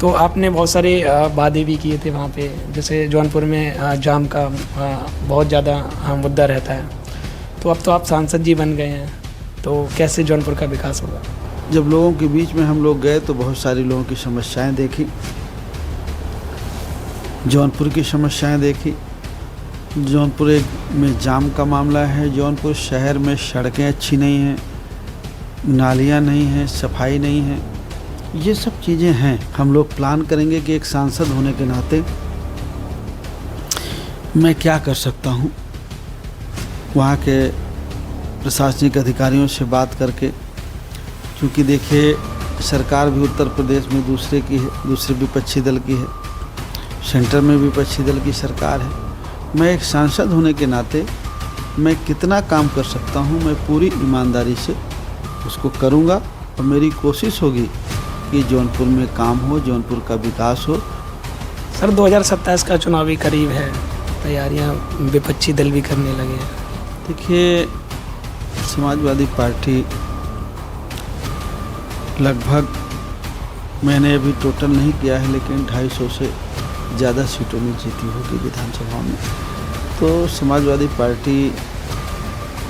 तो आपने बहुत सारे वादे भी किए थे वहाँ पे, जैसे जौनपुर में जाम का बहुत ज़्यादा मुद्दा रहता है। तो अब तो आप सांसद जी बन गए हैं, तो कैसे जौनपुर का विकास होगा? जब लोगों के बीच में हम लोग गए तो बहुत सारी लोगों की समस्याएं देखी, जौनपुर की समस्याएं देखी। जौनपुर में जाम का मामला है। जौनपुर शहर में सड़कें अच्छी नहीं हैं, नालियां नहीं हैं, सफाई नहीं है। ये सब चीज़ें हैं। हम लोग प्लान करेंगे कि एक सांसद होने के नाते मैं क्या कर सकता हूँ। वहाँ के प्रशासनिक अधिकारियों से बात करके, क्योंकि देखिए सरकार भी उत्तर प्रदेश में दूसरे की है, दूसरे विपक्षी दल की है, सेंटर में विपक्षी दल की सरकार है। मैं एक सांसद होने के नाते मैं कितना काम कर सकता हूँ, मैं पूरी ईमानदारी से उसको करूँगा और मेरी कोशिश होगी कि जौनपुर में काम हो, जौनपुर का विकास हो। सर 2027 का चुनाव भी करीब है, तैयारियाँ विपक्षी दल भी करने लगे हैं। देखिए समाजवादी पार्टी लगभग, मैंने अभी टोटल नहीं किया है, लेकिन 250 से ज़्यादा सीटों में जीती होगी विधानसभा में। तो समाजवादी पार्टी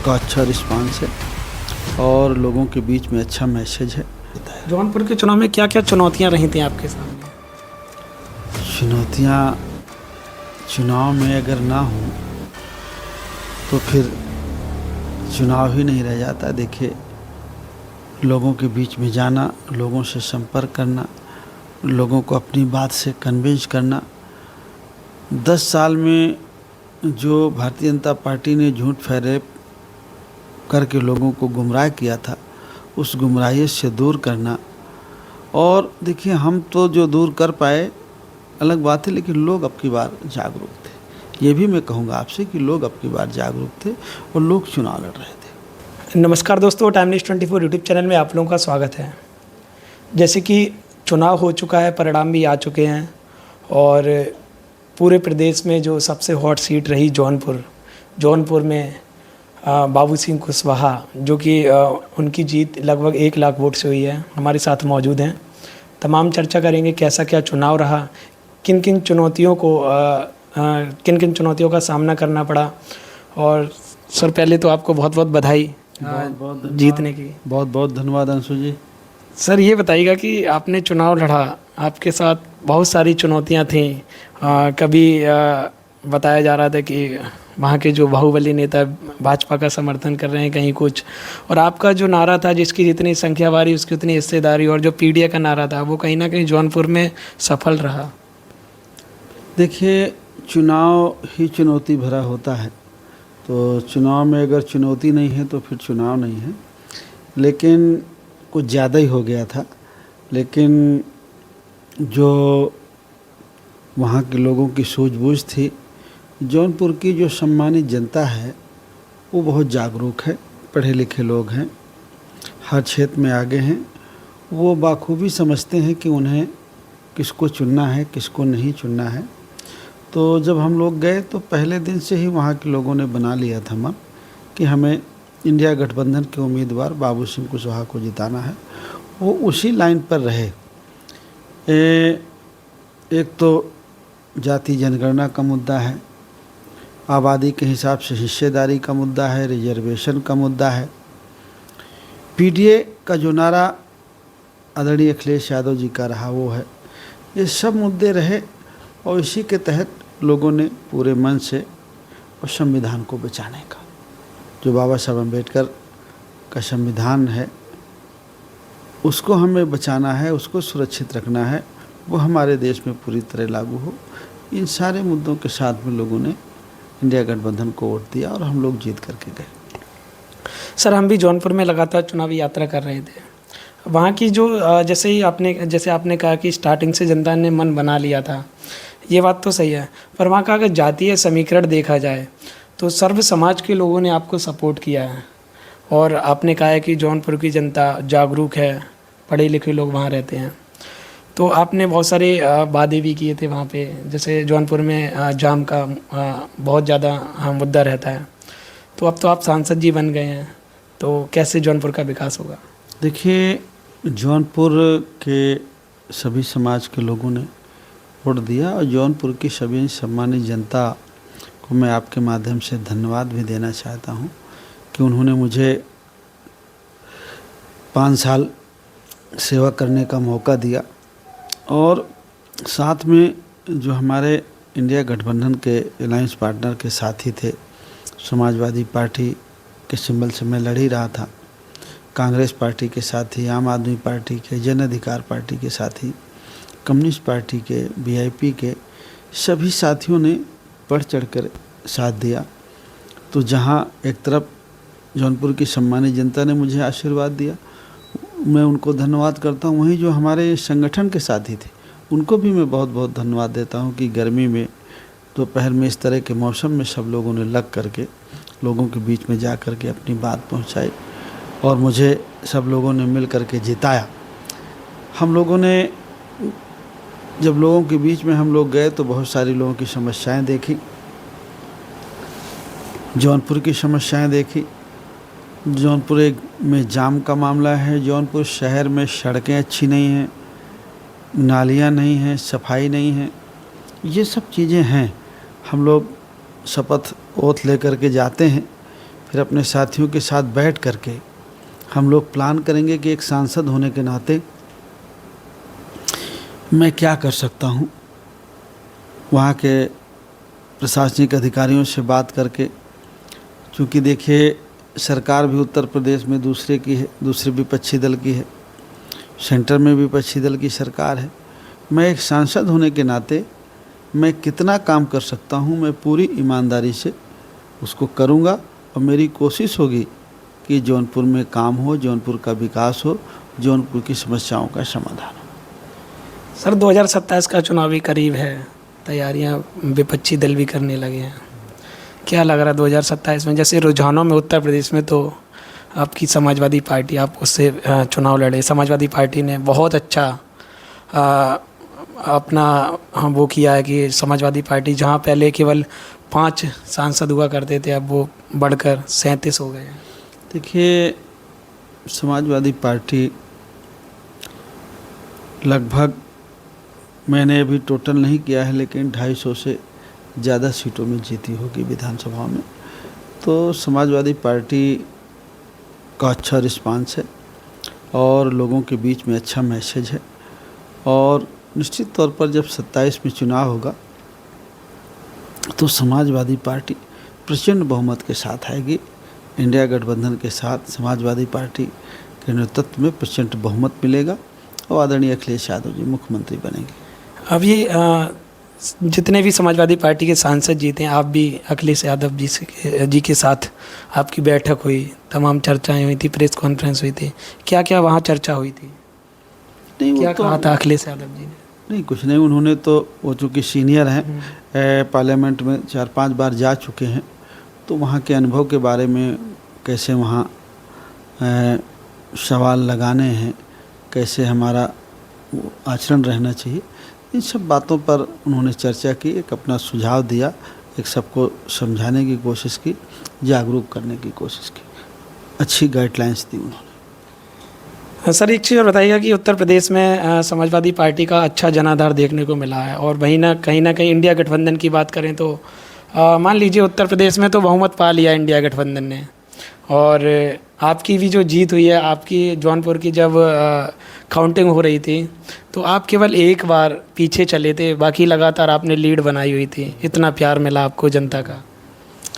का अच्छा रिस्पांस है और लोगों के बीच में अच्छा मैसेज है। जौनपुर के चुनाव में क्या क्या चुनौतियाँ रही थी आपके सामने? चुनौतियाँ चुनाव में अगर ना हो तो फिर चुनाव ही नहीं रह जाता। देखिए लोगों के बीच में जाना, लोगों से संपर्क करना, लोगों को अपनी बात से कन्विंस करना। 10 साल में जो भारतीय जनता पार्टी ने झूठ फैरेब करके लोगों को गुमराह किया था, उस गुमराही से दूर करना। और देखिए हम तो जो दूर कर पाए अलग बात है, लेकिन लोग अब की बार जागरूक थे। ये भी मैं कहूँगा आपसे कि लोग अब की बार जागरूक थे और लोग चुनाव लड़ रहे थे। नमस्कार दोस्तों, टाइम न्यूज़ 24 यूट्यूब चैनल में आप लोगों का स्वागत है। जैसे कि चुनाव हो चुका है, परिणाम भी आ चुके हैं और पूरे प्रदेश में जो सबसे हॉट सीट रही जौनपुर में बाबू सिंह कुशवाहा, जो कि उनकी जीत लगभग 1 लाख वोट से हुई है, हमारे साथ मौजूद हैं। तमाम चर्चा करेंगे कैसा क्या चुनाव रहा, किन किन चुनौतियों का सामना करना पड़ा। और सर पहले तो आपको बहुत बहुत बधाई जीतने की। बहुत बहुत धन्यवाद अंशु जी। सर ये बताइएगा कि आपने चुनाव लड़ा, आपके साथ बहुत सारी चुनौतियां थीं। कभी बताया जा रहा था कि वहाँ के जो बाहुबली नेता भाजपा का समर्थन कर रहे हैं, कहीं कुछ, और आपका जो नारा था जिसकी जितनी संख्या बारी उसकी उतनी हिस्सेदारी, और जो पीडीए का नारा था वो कहीं ना कहीं जौनपुर में सफल रहा। देखिए चुनाव ही चुनौती भरा होता है, तो चुनाव में अगर चुनौती नहीं है तो फिर चुनाव नहीं है। लेकिन कुछ ज़्यादा ही हो गया था। लेकिन जो वहाँ के लोगों की सूझबूझ थी, जौनपुर की जो सम्मानित जनता है वो बहुत जागरूक है, पढ़े लिखे लोग हैं, हर क्षेत्र में आगे हैं। वो बाखूबी समझते हैं कि उन्हें किसको चुनना है, किसको नहीं चुनना है। तो जब हम लोग गए तो पहले दिन से ही वहाँ के लोगों ने बना लिया था मन कि हमें इंडिया गठबंधन के उम्मीदवार बाबू सिंह कुशवाहा को जिताना है। वो उसी लाइन पर रहे। एक तो जाति जनगणना का मुद्दा है, आबादी के हिसाब से हिस्सेदारी का मुद्दा है, रिजर्वेशन का मुद्दा है, पीडीए का जो नारा आदरणीय अखिलेश यादव जी का रहा वो है। ये सब मुद्दे रहे और इसी के तहत लोगों ने पूरे मन से और संविधान को बचाने का, जो बाबा साहब अम्बेडकर का संविधान है उसको हमें बचाना है, उसको सुरक्षित रखना है, वो हमारे देश में पूरी तरह लागू हो। इन सारे मुद्दों के साथ में लोगों ने इंडिया गठबंधन को वोट दिया और हम लोग जीत करके गए। सर हम भी जौनपुर में लगातार चुनावी यात्रा कर रहे थे। वहाँ की जो जैसे आपने कहा कि स्टार्टिंग से जनता ने मन बना लिया था, ये बात तो सही है, पर वहाँ का अगर जातीय समीकरण देखा जाए तो सर्व समाज के लोगों ने आपको सपोर्ट किया है। और आपने कहा है कि जौनपुर की जनता जागरूक है, पढ़े लिखे लोग वहाँ रहते हैं। तो आपने बहुत सारे वादे भी किए थे वहाँ पे, जैसे जौनपुर में जाम का बहुत ज़्यादा मुद्दा रहता है। तो अब तो आप सांसद जी बन गए हैं, तो कैसे जौनपुर का विकास होगा? देखिए जौनपुर के सभी समाज के लोगों ने वोट दिया और जौनपुर की सभी सम्मानित जनता को मैं आपके माध्यम से धन्यवाद भी देना चाहता हूँ कि उन्होंने मुझे 5 साल सेवा करने का मौका दिया। और साथ में जो हमारे इंडिया गठबंधन के अलायंस पार्टनर के साथी थे, समाजवादी पार्टी के सिंबल से मैं लड़ ही रहा था, कांग्रेस पार्टी के साथी, आम आदमी पार्टी के, जन अधिकार पार्टी के साथी, कम्युनिस्ट पार्टी के, वीआईपी के सभी साथियों ने बढ़ चढ़कर साथ दिया। तो जहां एक तरफ जौनपुर की सम्मानित जनता ने मुझे आशीर्वाद दिया, मैं उनको धन्यवाद करता हूं, वहीं जो हमारे संगठन के साथी थे उनको भी मैं बहुत बहुत धन्यवाद देता हूं कि गर्मी में दोपहर में इस तरह के मौसम में सब लोगों ने लग करके लोगों के बीच में जा कर के अपनी बात पहुंचाई और मुझे सब लोगों ने मिल कर के जिताया। हम लोगों ने जब लोगों के बीच में हम लोग गए तो बहुत सारी लोगों की समस्याएं देखी, जौनपुर की समस्याएं देखी। जौनपुर में जाम का मामला है, जौनपुर शहर में सड़कें अच्छी नहीं हैं, नालियां नहीं हैं, सफाई नहीं है, ये सब चीज़ें हैं। हम लोग शपथ ओथ लेकर के जाते हैं, फिर अपने साथियों के साथ बैठ करके हम लोग प्लान करेंगे कि एक सांसद होने के नाते मैं क्या कर सकता हूँ। वहाँ के प्रशासनिक अधिकारियों से बात करके, क्योंकि देखिए सरकार भी उत्तर प्रदेश में दूसरे की है, दूसरे विपक्षी दल की है, सेंटर में विपक्षी दल की सरकार है। मैं एक सांसद होने के नाते मैं कितना काम कर सकता हूँ, मैं पूरी ईमानदारी से उसको करूँगा और मेरी कोशिश होगी कि जौनपुर में काम हो, जौनपुर का विकास हो, जौनपुर की समस्याओं का समाधान हो। सर 2027 का चुनावी करीब है, तैयारियां विपक्षी दल भी करने लगे हैं, क्या लग रहा है 2027 में? जैसे रुझानों में उत्तर प्रदेश में तो आपकी समाजवादी पार्टी, आप उससे चुनाव लड़े, समाजवादी पार्टी ने बहुत अच्छा अपना वो किया है कि समाजवादी पार्टी जहां पहले केवल 5 सांसद हुआ करते थे अब वो बढ़कर 37 हो गए हैं। देखिए समाजवादी पार्टी लगभग, मैंने अभी टोटल नहीं किया है, लेकिन 250 से ज़्यादा सीटों में जीती होगी विधानसभा में। तो समाजवादी पार्टी का अच्छा रिस्पांस है और लोगों के बीच में अच्छा मैसेज है और निश्चित तौर पर जब 27 में चुनाव होगा तो समाजवादी पार्टी प्रचंड बहुमत के साथ आएगी। इंडिया गठबंधन के साथ समाजवादी पार्टी के नेतृत्व में प्रचंड बहुमत मिलेगा और आदरणीय अखिलेश यादव जी मुख्यमंत्री बनेंगे। अब ये जितने भी समाजवादी पार्टी के सांसद जीते हैं, आप भी अखिलेश यादव जी के साथ आपकी बैठक हुई, तमाम चर्चाएं हुई थी, प्रेस कॉन्फ्रेंस हुई थी, क्या क्या वहाँ चर्चा हुई थी? नहीं, क्या कहा था अखिलेश यादव जी ने? नहीं, कुछ नहीं, उन्होंने तो वो चूँकि सीनियर हैं, पार्लियामेंट में 4-5 बार जा चुके हैं, तो वहाँ के अनुभव के बारे में, कैसे वहाँ सवाल लगाने हैं, कैसे हमारा आचरण रहना चाहिए, इन सब बातों पर उन्होंने चर्चा की, एक अपना सुझाव दिया, एक सबको समझाने की कोशिश की, जागरूक करने की कोशिश की, अच्छी गाइडलाइंस दी उन्होंने। सर एक चीज़ और बताइएगा कि उत्तर प्रदेश में समाजवादी पार्टी का अच्छा जनाधार देखने को मिला है और वहीं कहीं ना कहीं इंडिया गठबंधन की बात करें तो मान लीजिए उत्तर प्रदेश में तो बहुमत पा लिया इंडिया गठबंधन ने, और आपकी भी जो जीत हुई है, आपकी जौनपुर की जब काउंटिंग हो रही थी तो आप केवल एक बार पीछे चले थे, बाकी लगातार आपने लीड बनाई हुई थी, इतना प्यार मिला आपको जनता का।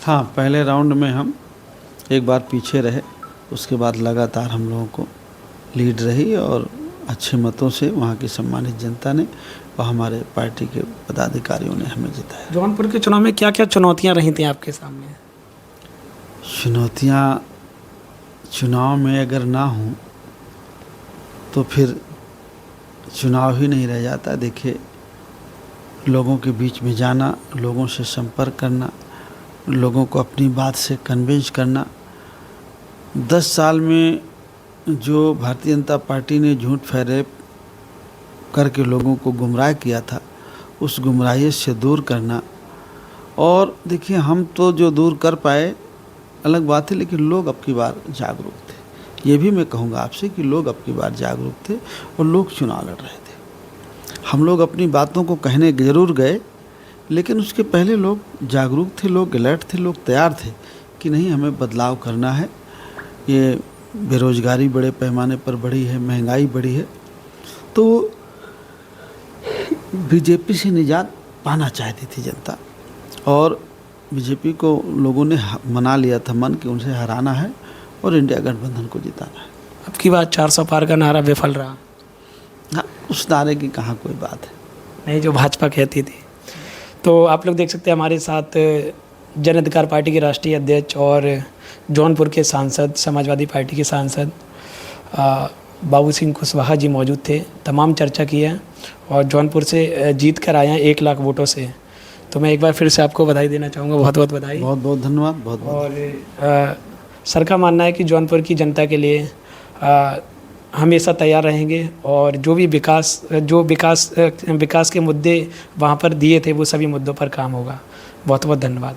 हाँ, पहले राउंड में हम एक बार पीछे रहे, उसके बाद लगातार हम लोगों को लीड रही और अच्छे मतों से वहाँ की सम्मानित जनता ने और हमारे पार्टी के पदाधिकारियों ने हमें जिताया। जौनपुर के चुनाव में क्या क्या चुनौतियाँ रही थी आपके सामने? चुनौतियाँ, चुनाव में अगर ना हों तो फिर चुनाव ही नहीं रह जाता। देखिए, लोगों के बीच में जाना, लोगों से संपर्क करना, लोगों को अपनी बात से कन्विंस करना। 10 साल में जो भारतीय जनता पार्टी ने झूठ फरेब करके लोगों को गुमराह किया था, उस गुमराही से दूर करना। और देखिए, हम तो जो दूर कर पाए अलग बात है, लेकिन लोग अब की बार जागरूक थे। ये भी मैं कहूँगा आपसे कि लोग अब की बार जागरूक थे और लोग चुनाव लड़ रहे थे। हम लोग अपनी बातों को कहने ज़रूर गए, लेकिन उसके पहले लोग जागरूक थे, लोग अलर्ट थे, लोग तैयार थे कि नहीं हमें बदलाव करना है। ये बेरोज़गारी बड़े पैमाने पर बढ़ी है, महंगाई बढ़ी है, तो बीजेपी से निजात पाना चाहती थी जनता, और बीजेपी को लोगों ने मना लिया था मन कि उनसे हराना है और इंडिया गठबंधन को जिताना है। अब की बात 400 पार का नारा विफल रहा। हाँ, उस नारे की कहाँ कोई बात है। नहीं, जो भाजपा कहती थी। तो आप लोग देख सकते हैं हमारे साथ जन अधिकार पार्टी के राष्ट्रीय अध्यक्ष और जौनपुर के सांसद, समाजवादी पार्टी के सांसद बाबू सिंह कुशवाहा जी मौजूद थे। तमाम चर्चा की है और जौनपुर से जीत कर आए हैं 1 लाख वोटों से। तो मैं एक बार फिर से आपको बधाई देना चाहूँगा, बहुत बहुत बधाई। बहुत बहुत धन्यवाद, बहुत बहुत। और सर का मानना है कि जौनपुर की जनता के लिए हमेशा तैयार रहेंगे और जो भी विकास के मुद्दे वहाँ पर दिए थे वो सभी मुद्दों पर काम होगा। बहुत बहुत धन्यवाद।